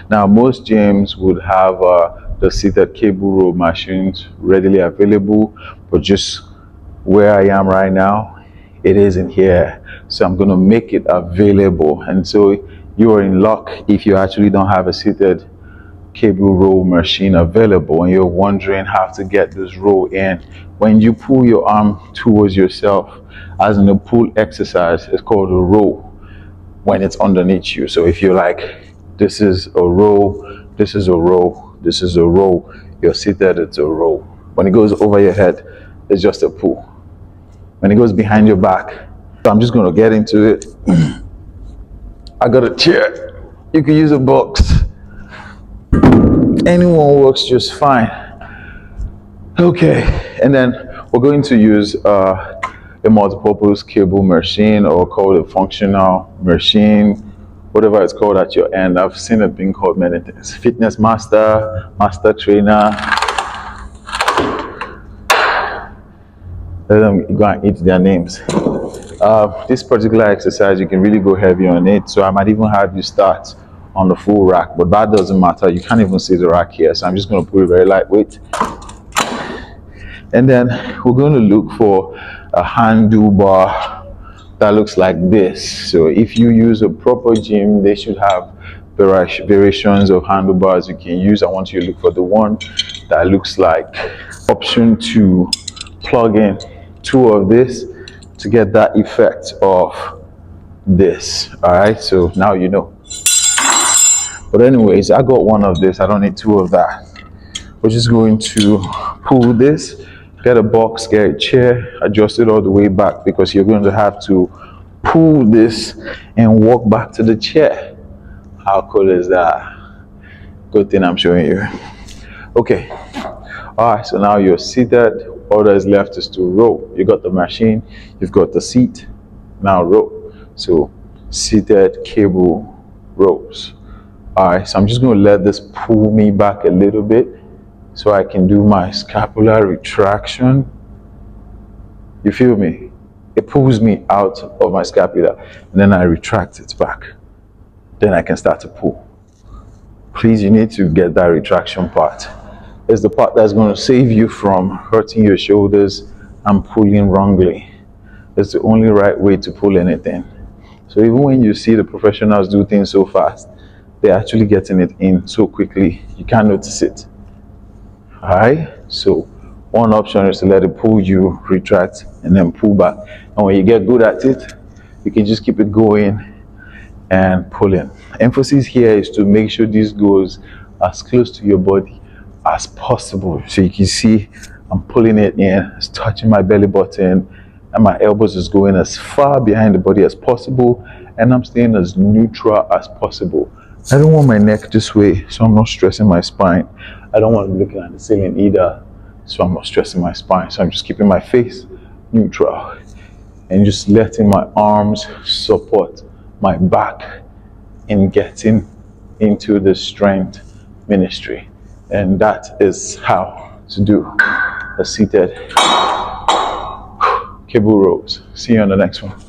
Now, most gyms would have the seated cable row machines readily available, but just where I am right now, it isn't here. So I'm going to make it available. And so you are in luck if you actually don't have a seated cable row machine available and you're wondering how to get this row in. When you pull your arm towards yourself, as in a pull exercise, it's called a row when it's underneath you. So if you're like, this is a row, this is a row, this is a row, you're seated, it's a row. When it goes over your head, it's just a pull. When it goes behind your back, so I'm just going to get into it. I got a chair. You can use a box. Anyone works just fine. Okay, and then we're going to use a multi-purpose cable machine, or call it a functional machine, whatever it's called at your end. I've seen it being called many things: fitness master, master trainer. Let them go and eat their names. This particular exercise, you can really go heavy on it, so I might even have you start on the full rack, but that doesn't matter. You can't even see the rack here, so I'm just going to put it very lightweight. And then we're going to look for a handlebar that looks like this. So if you use a proper gym, they should have variations of handlebars you can use. I want you to look for the one that looks like option to plug in two of this to get that effect of this. All right, so now you know. But anyways, I got one of this. I don't need two of that. We're just going to pull this, get a box, get a chair, adjust it all the way back, because you're going to have to pull this and walk back to the chair. How cool is that? Good thing I'm showing you. Okay. All right, so now you're seated. All that is left is to row. You got the machine, you've got the seat. Now row. So seated cable rows. All right, so I'm just going to let this pull me back a little bit so I can do my scapular retraction. You feel me? It pulls me out of my scapula, and then I retract it back. Then I can start to pull. Please, you need to get that retraction part. It's the part that's going to save you from hurting your shoulders and pulling wrongly. It's the only right way to pull anything. So even when you see the professionals do things so fast, they're actually getting it in so quickly, you can't notice it. All right, so one option is to let it pull you, retract, and then pull back. And when you get good at it, you can just keep it going and pulling. Emphasis here is to make sure this goes as close to your body as possible. So you can see I'm pulling it in, it's touching my belly button, and my elbows is going as far behind the body as possible, and I'm staying as neutral as possible. I don't want my neck this way, so I'm not stressing my spine. I don't want to be looking at the ceiling either, so I'm not stressing my spine. So I'm just keeping my face neutral and just letting my arms support my back in getting into the strength ministry. And that is how to do a seated cable rows. See you on the next one.